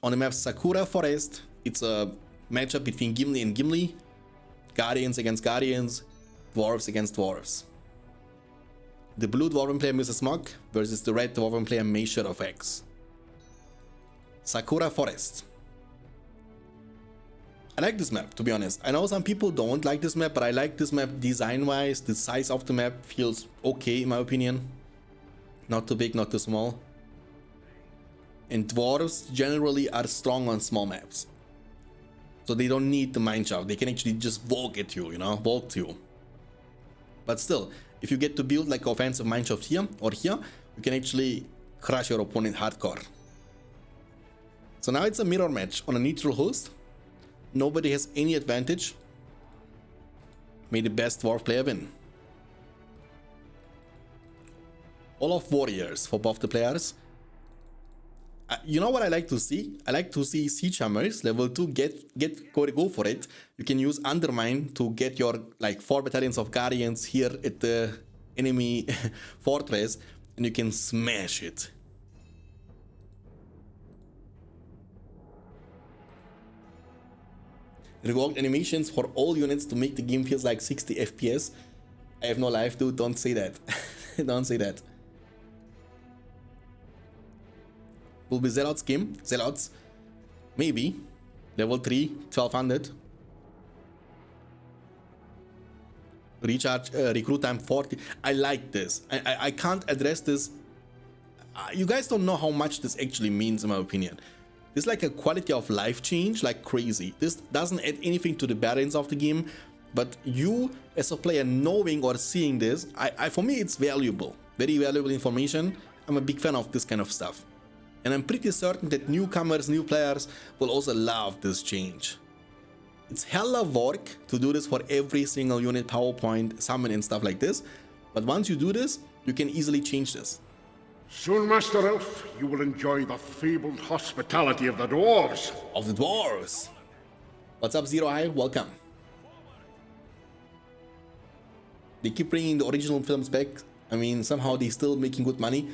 On the map Sakura Forest, it's a matchup between Gimli and Gimli, Guardians against Guardians, Dwarves against Dwarves. The blue Dwarven player Mr. Smog versus the red Dwarven player Measure of X. Sakura Forest. I like this map, to be honest. I know some people don't like this map, but I like this map design-wise. The size of the map feels okay in my opinion. Not too big, not too small. And dwarves generally are strong on small maps. So they don't need the mineshaft. They can actually just walk at you, you know, walk to you. But still, if you get to build like offensive mineshaft here or here, you can actually crush your opponent hardcore. So now it's a mirror match on a neutral host. Nobody has any advantage. May the best dwarf player win. All of warriors for both the players. You know what I like to see? I like to see siege hammers level 2 go for it. You can use undermine to get your like 4 battalions of guardians here at the enemy fortress, and you can smash it. Reworked animations for all units to make the game feels like 60 FPS. I have no life, dude. Don't say that. Don't say that. Will be Zealots game. Zealots. Maybe. Level 3, 1200. Recharge, recruit time 40. I like this. I can't address this. You guys don't know how much this actually means in my opinion. This is like a quality of life change like crazy. This doesn't add anything to the balance of the game, but you as a player knowing or seeing this, for me it's valuable. Very valuable information. I'm a big fan of this kind of stuff. And I'm pretty certain that newcomers, new players will also love this change. It's hella work to do this for every single unit, PowerPoint, summon and stuff like this. But once you do this, you can easily change this. Soon, Master Elf, you will enjoy the fabled hospitality of the dwarves. Of the dwarves. What's up, Zero Eye? Welcome. They keep bringing the original films back. I mean, somehow they're still making good money.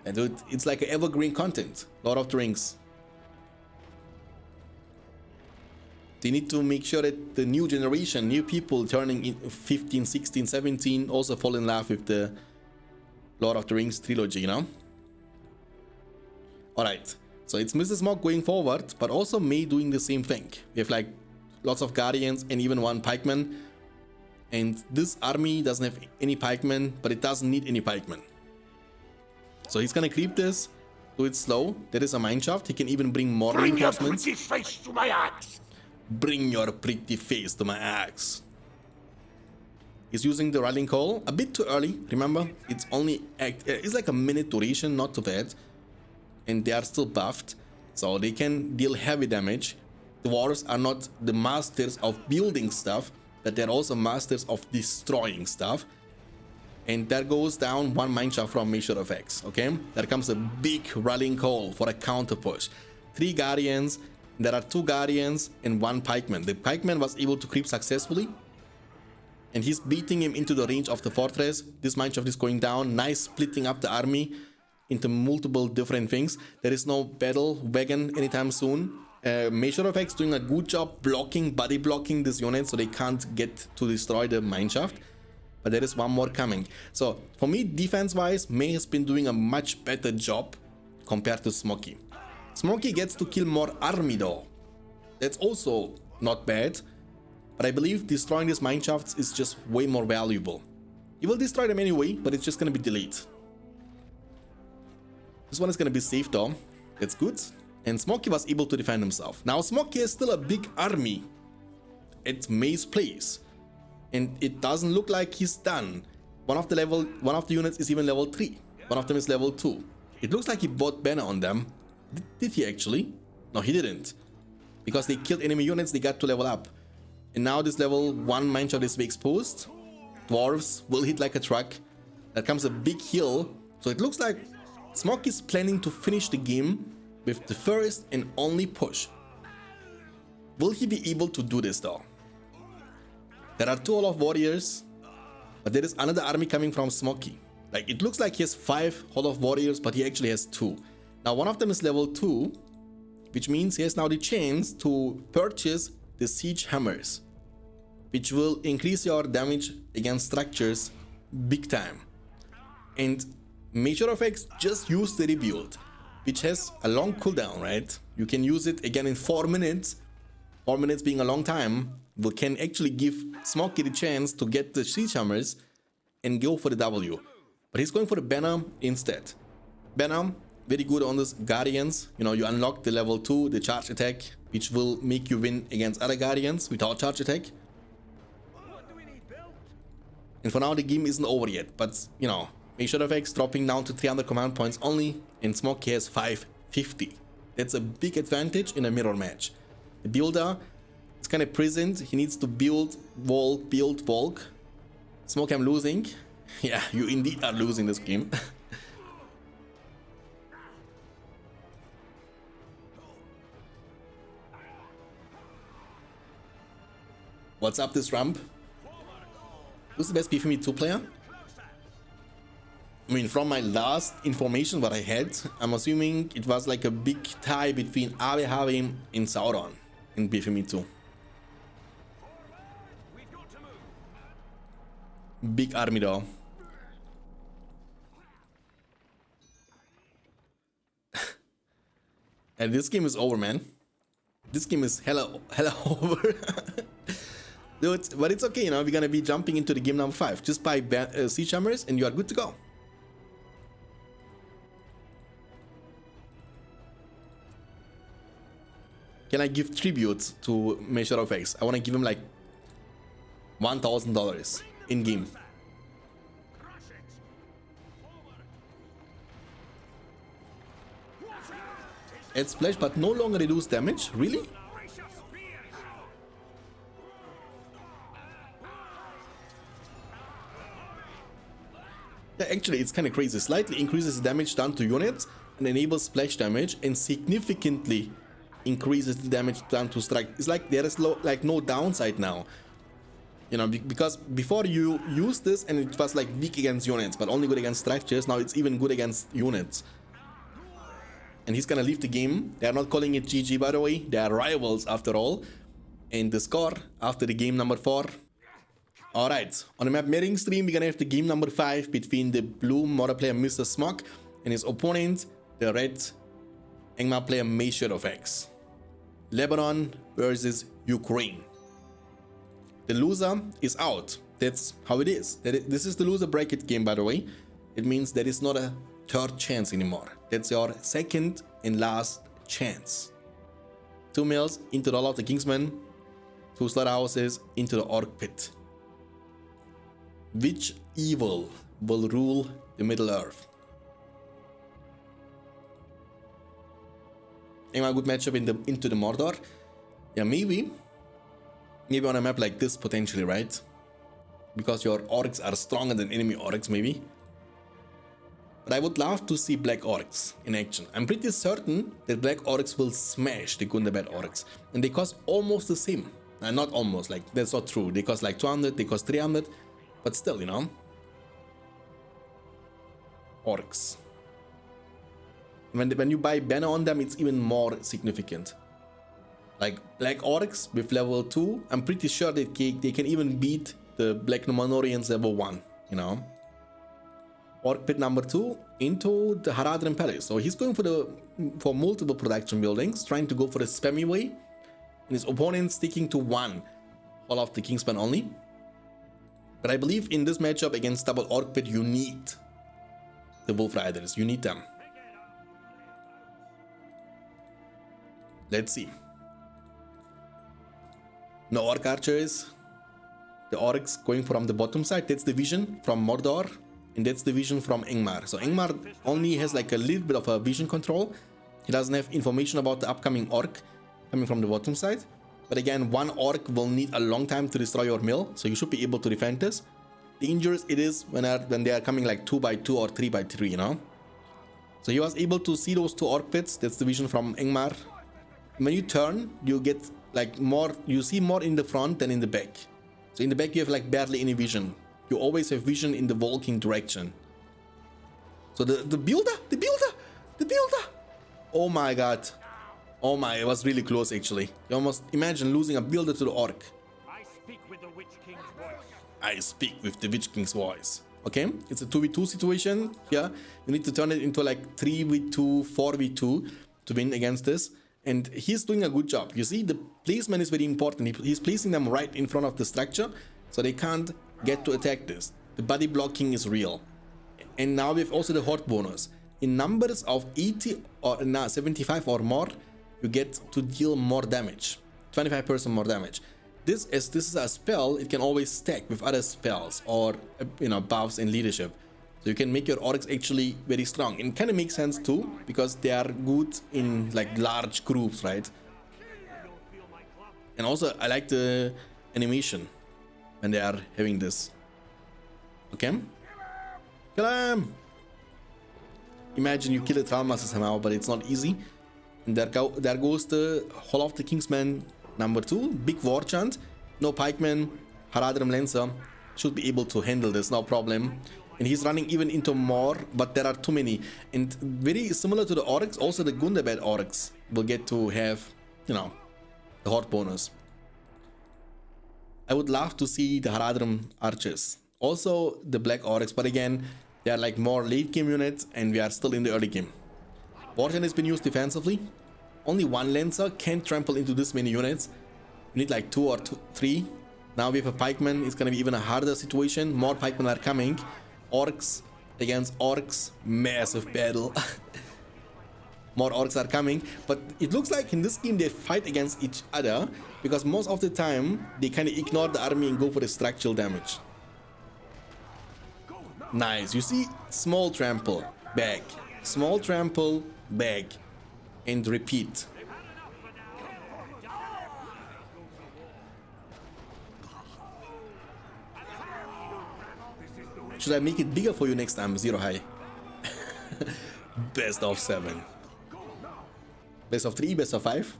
And dude, it's like evergreen content. Lord of the Rings. They need to make sure that the new generation, new people turning in 15, 16, 17 also fall in love with the Lord of the Rings trilogy, you know? Alright, so it's Mrs. Smog going forward, but also May doing the same thing. We have like lots of guardians and even one pikeman. And this army doesn't have any pikemen, but it doesn't need any pikemen. So he's gonna creep this, do it slow. There is a mineshaft. He can even bring more reinforcements. Bring your pretty face to my axe. Bring your pretty face to my axe. He's using the rallying call a bit too early. Remember, it's only it's like a minute duration, not too bad, and they are still buffed, so they can deal heavy damage. The dwarves are not the masters of building stuff, but they're also masters of destroying stuff. And there goes down one mineshaft from Measure of X. Okay, there comes a big rallying call for a counter push. 3 guardians. There are 2 guardians and 1 pikeman. The pikeman was able to creep successfully, and he's beating him into the range of the fortress. This mineshaft is going down. Nice splitting up the army into multiple different things. There is no battle wagon anytime soon. Measure of X doing a good job blocking, body blocking this unit, so they can't get to destroy the mineshaft. But there is one more coming. So for me, defense-wise, May has been doing a much better job compared to Smokey. Smokey gets to kill more army though. That's also not bad. But I believe destroying these mineshafts is just way more valuable. You will destroy them anyway, but it's just gonna be delayed. This one is gonna be safe though. That's good. And Smokey was able to defend himself. Now Smokey has still a big army at May's place. And it doesn't look like he's done. One of the units is even level 3. One of them is level 2. It looks like he bought banner on them. Did he actually? No, he didn't. Because they killed enemy units, they got to level up. And now this level 1 mineshaft is exposed. Dwarves will hit like a truck. There comes a big hill. So it looks like Smokey is planning to finish the game with the first and only push. Will he be able to do this though? There are 2 Hall of Warriors, but there is another army coming from Smokey. Like, it looks like he has 5 Hall of Warriors, but he actually has 2. Now, one of them is level 2, which means he has now the chance to purchase the siege hammers, which will increase your damage against structures big time. And Major effects just use the rebuild, which has a long cooldown, right? You can use it again in 4 minutes. 4 minutes being a long time, we can actually give Smokey the chance to get the siege hammers and go for the W. But he's going for the banner instead. Banner, very good on this Guardians. You know, you unlock the level 2, the charge attack, which will make you win against other Guardians without charge attack. And for now, the game isn't over yet, but you know, Major effects dropping down to 300 command points only, and Smokey has 550. That's a big advantage in a mirror match. The builder is kind of present. He needs to build Volk. Smokey, I'm losing. Yeah, you indeed are losing this game. What's up this ramp? Who's the best BFME2 player? I mean, from my last information what I had, I'm assuming it was like a big tie between Haradrim and Sauron in BFME2. Big army though. And this game is over, man. This game is hella over. Dude, but it's okay, you know, we're gonna be jumping into the game number 5. Just buy siege hammers and you are good to go. Can I give tribute to Measure of X? I want to give him like $1,000 in game. Add splash, but no longer reduce damage. Really? Yeah, actually, it's kind of crazy. Slightly increases damage done to units and enables splash damage, and significantly increases the damage done to strike. It's like there is like no downside now, you know, because before you used this and it was like weak against units but only good against structures. Now it's even good against units. And he's gonna leave the game. They are not calling it GG, by the way. They are rivals after all. And the score after the game number 4. Alright, on the map Mirroring Stream, we're gonna have the game number 5 between the blue modder player Mr. Smok and his opponent, the red Angmar player Measure of X. Lebanon versus Ukraine. The loser is out. That's how it is. This is the loser bracket game, by the way. It means there is not a third chance anymore. That's your second and last chance. 2 mills into the Hall of the Kingsman. 2 slaughterhouses into the Orc Pit. Which evil will rule the Middle Earth? A good matchup into the Mordor. Yeah, maybe on a map like this potentially, right? Because your orcs are stronger than enemy orcs, maybe. But I would love to see black orcs in action. I'm pretty certain that black orcs will smash the Gundabad orcs, and they cost almost the same. Not almost, like that's not true. They cost like 200, they cost 300, but still, you know. Orcs. When you buy banner on them, it's even more significant. Like black orcs with level 2, I'm pretty sure that they can even beat the black Numenorians level 1, you know. Orc Pit number 2 into the Haradrim Palace. So he's going for multiple production buildings, trying to go for the spammy way. And his opponent sticking to 1 Hall of the Kingsman only. But I believe in this matchup against double Orc Pit, you need the Wolf Riders. You need them. Let's see. No Orc Archers. The Orcs going from the bottom side. That's the vision from Mordor. And that's the vision from Angmar. So Angmar only has like a little bit of a vision control. He doesn't have information about the upcoming Orc coming from the bottom side. But again, 1 Orc will need a long time to destroy your mill. So you should be able to defend this. Dangerous it is when they are coming like 2x2 or 3x3, you know. So he was able to see those 2 Orc Pits. That's the vision from Angmar. When you turn, you get like more, you see more in the front than in the back. So in the back you have like barely any vision. You always have vision in the walking direction. So the builder. Oh my god. Oh my, it was really close actually. You almost imagine losing a builder to the orc. I speak with the Witch King's voice. I speak with the Witch King's voice. Okay, it's a 2v2 situation here. You need to turn it into like 3v2, 4v2 to win against this. And he's doing a good job. You see, the placement is very important. He's placing them right in front of the structure, so they can't get to attack this. The body blocking is real. And now we have also the horde bonus. In numbers of 80 or 75 or more, you get to deal more damage. 25% more damage. This is a spell, it can always stack with other spells or buffs and leadership. So you can make your orcs actually very strong. And it kind of makes sense too, because they are good in like large groups, right? And also I like the animation when they are having this. Okay? Kill him! Imagine you kill a Traummaster somehow, but it's not easy. And there goes the Hall of the Kingsman number 2. Big war chant. No pikeman. Haradrim Lancer should be able to handle this, no problem. And he's running even into more, but there are too many. And very similar to the orcs, also the Gundabad orcs will get to have, the horde bonus. I would love to see the Haradrim archers. Also the black orcs, but again, they are like more late game units and we are still in the early game. Wargen has been used defensively. Only one Lancer can't trample into this many units. You need like 2 or 3. Now we have a pikeman, it's gonna be even a harder situation. More pikemen are coming. Orcs against orcs, massive battle. More orcs are coming, but it looks like in this game they fight against each other because most of the time they kind of ignore the army and go for the structural damage. Nice, you see, small trample, back, small trample, back, and repeat. Should I make it bigger for you next time, Zero High? Best of 7. Best of 3, best of 5.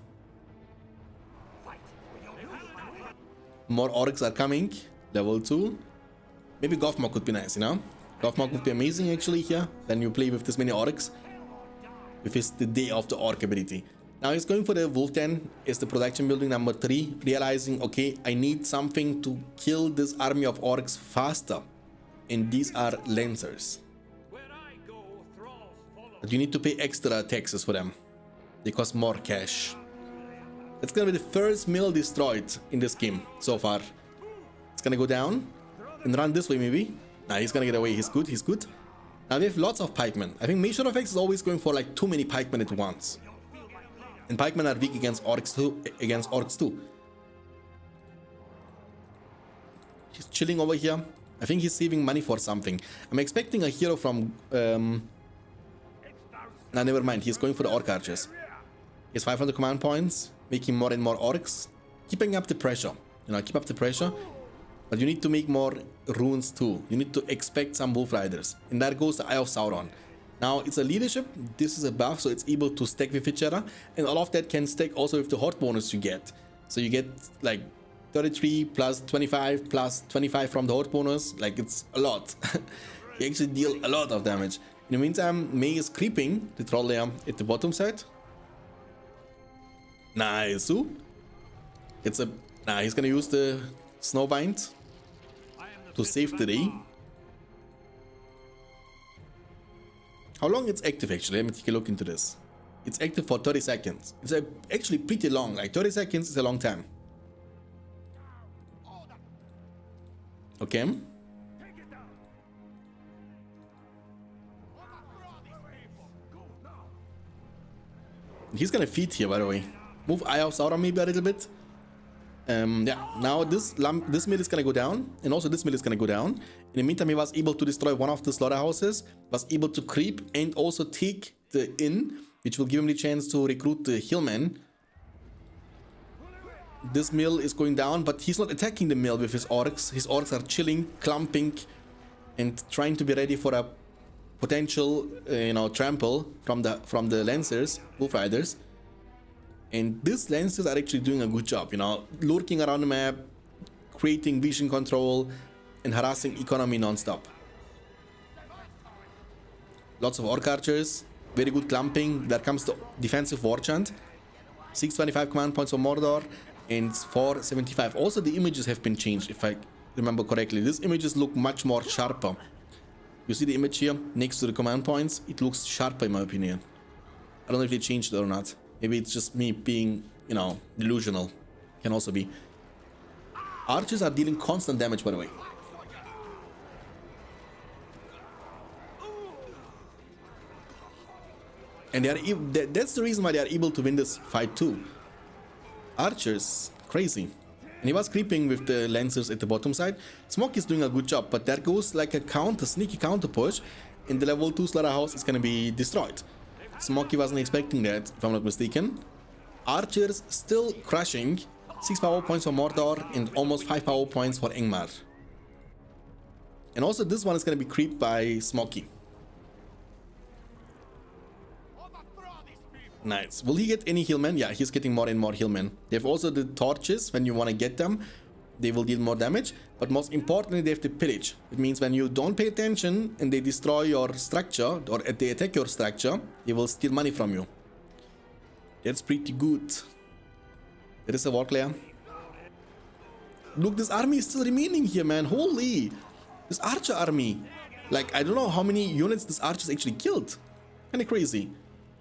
More orcs are coming. Level 2. Maybe Gothmog could be nice, Gothmog would be amazing actually here. Then you play with this many orcs. With his the Day of the Orc ability. Now he's going for the Wolf Den is the production building number 3. Realizing, okay, I need something to kill this army of orcs faster. And these are Lancers. But you need to pay extra taxes for them. They cost more cash. That's gonna be the first mill destroyed in this game so far. It's gonna go down and run this way maybe. Nah, he's gonna get away. He's good, he's good. Now we have lots of pikemen. I think Mage Effects is always going for like too many pikemen at once. And pikemen are weak against orcs too. He's chilling over here. I think he's saving money for something. I'm expecting a hero from... Nah, never mind. He's going for the orc archers. He has 500 command points, making more and more orcs. Keeping up the pressure. Keep up the pressure. But you need to make more runes too. You need to expect some wolf riders. And there goes the Eye of Sauron. Now, it's a leadership. This is a buff, so it's able to stack with each other. And all of that can stack also with the horde bonus you get. So you get like 33 plus 25 plus 25 from the horde bonus. Like, it's a lot. You actually deal a lot of damage. In the meantime, May is creeping the troll layer at the bottom side. Nice. It's a... Nah, he's gonna use the Snowbind to save the day. How long it's active actually? Let me take a look into this. It's active for 30 seconds. It's actually pretty long. Like 30 seconds is a long time. Okay. He's gonna feed here, by the way. Move Eye of Sauron maybe a little bit. Yeah, now this mill is gonna go down, and also this mill is gonna go down. In the meantime, he was able to destroy one of the slaughterhouses, was able to creep and also take the inn, which will give him the chance to recruit the hillman. This mill is going down, but he's not attacking the mill with his orcs. His orcs are chilling, clumping, and trying to be ready for a potential, trample from the Lancers, Wolf Riders. And these Lancers are actually doing a good job, lurking around the map, creating vision control, and harassing economy non-stop. Lots of orc archers, very good clumping. There comes the defensive war chant. 625 command points for Mordor and 475. Also, the images have been changed, if I remember correctly. These images look much more sharper. You see the image here next to the command points? It looks sharper in my opinion. I don't know if they changed it or not. Maybe it's just me being, you know, delusional. Can also be. Archers are dealing constant damage, by the way. And that's the reason why they are able to win this fight too. Archers, crazy. And he was creeping with the lancers at the bottom side. Smokey is doing a good job, but there goes like a counter, sneaky counter push. And the level 2 slaughterhouse is gonna be destroyed. Smokey wasn't expecting that, if I'm not mistaken. Archers still crushing. 6 power points for Mordor and almost 5 power points for Angmar. And also this one is gonna be creeped by Smokey. Nice. Will he get any healmen? Yeah, he's getting more and more healmen. They have also the torches. When you want to get them, they will deal more damage. But most importantly, they have the pillage. It means when you don't pay attention and they destroy your structure or they attack your structure, they will steal money from you. That's pretty good. There is a war player. Look, this army is still remaining here, man. Holy. This archer army. Like, I don't know how many units this archer's actually killed. Kinda crazy.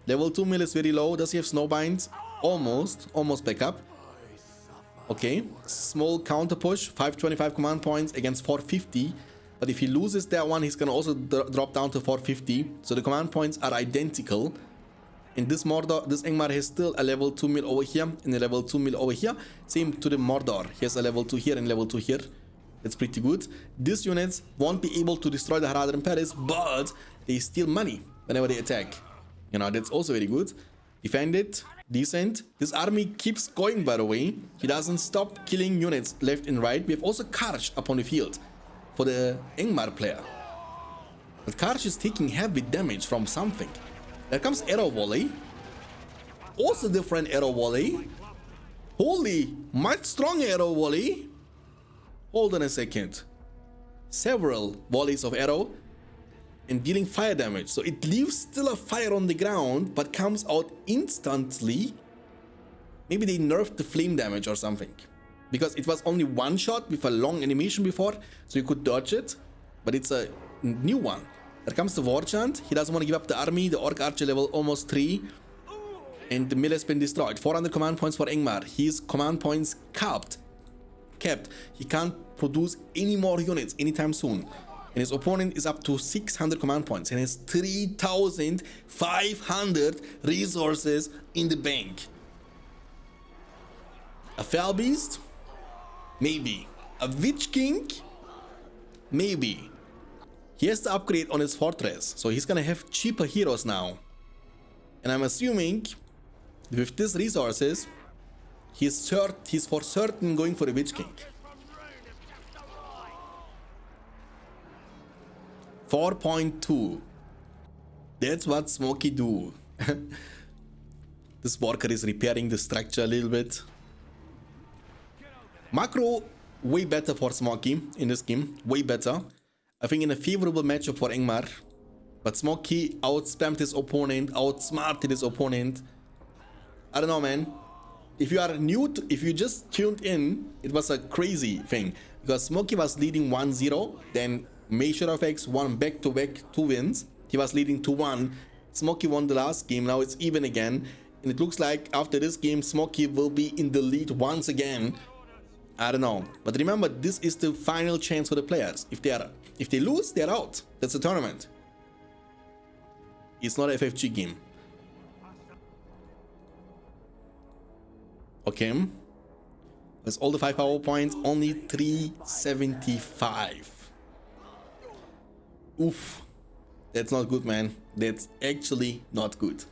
Level 2 mill is very low. Does he have snowbinds? Almost back up. Okay, small counter push, 525 command points against 450. But if he loses that one, he's gonna also drop down to 450. So the command points are identical. And this Angmar has still a level 2 mill over here and a level 2 mill over here. Same to the Mordor. He has a level 2 here and level 2 here. That's pretty good. These units won't be able to destroy the Haradrim Palace, but they steal money whenever they attack. You know, that's also very good. Defend it. Decent. This army keeps going, by the way. He doesn't stop killing units left and right. We have also Karsh upon the field for the Angmar player. But Karsh is taking heavy damage from something. There comes arrow volley. Also different arrow volley. Holy, much stronger arrow volley. Hold on a second. Several volleys of arrow. And dealing fire damage, so it leaves still a fire on the ground but comes out instantly. Maybe they nerfed the flame damage or something, because it was only one shot with a long animation before, so you could dodge it, but it's a new one. There comes the war chant. He doesn't want to give up the army. The orc archer level almost 3 and the mill has been destroyed. 400 command points for Angmar. His command points kept. He can't produce any more units anytime soon. And his opponent is up to 600 command points and has 3,500 resources in the bank. A Fell Beast? Maybe. A Witch King? Maybe. He has to upgrade on his fortress, so he's gonna have cheaper heroes now. And I'm assuming with these resources, he's for certain going for a Witch King. 4.2. That's what Smokey do. This worker is repairing the structure a little bit. Macro, way better for Smokey in this game. Way better. I think in a favorable matchup for Angmar. But Smokey outspammed his opponent, outsmarted his opponent. I don't know, man. If you are new, if you just tuned in, it was a crazy thing. Because Smokey was leading 1-0, then Measure of X won back-to-back 2 wins. He was leading 2-1. Smokey won the last game. Now it's even again. And it looks like after this game, Smokey will be in the lead once again. I don't know. But remember, this is the final chance for the players. If they lose, they're out. That's a tournament. It's not a FFG game. Okay. That's all the 5 power points. Only 375. Oof, that's not good, man. That's actually not good.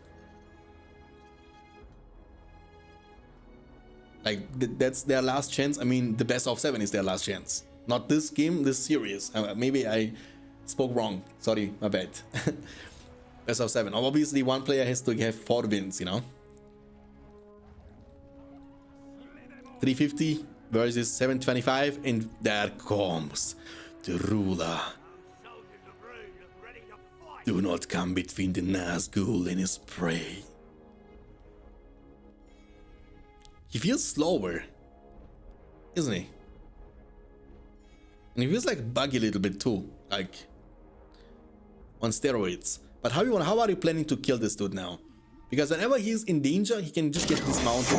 Like, that's their last chance. I mean, the best of 7 is their last chance. Not this game, this series. Maybe I spoke wrong. Sorry, my bad. Best of 7. Obviously, one player has to have 4 wins, you know. 350 versus 725. And there comes the ruler. Do not come between the Nazgul and his prey. He feels slower, isn't he? And he feels like buggy a little bit too, like on steroids. But how are you planning to kill this dude now? Because whenever he's in danger, he can just get dismounted.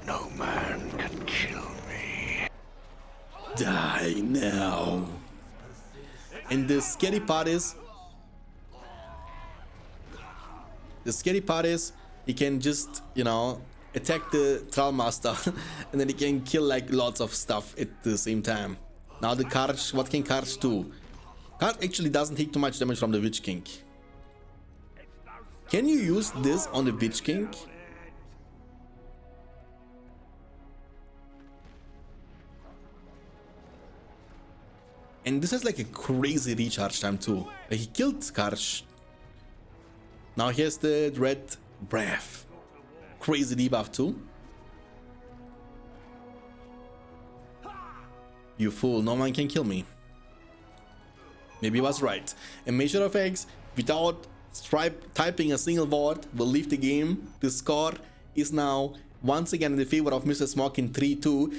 No man can kill me. Die now. And the scary part is, he can just, you know, attack the Trollmaster and then he can kill like lots of stuff at the same time. Now the Karch, what can Karch do? Karch actually doesn't take too much damage from the Witch King. Can you use this on the Witch King? And this has like a crazy recharge time too. Like he killed Karch. Now he has the Red Breath. Crazy debuff too. You fool, no one can kill me. Maybe he was right. And Measure of X, without typing a single word, will leave the game. The score is now once again in the favor of Mr. Smokey in 3-2.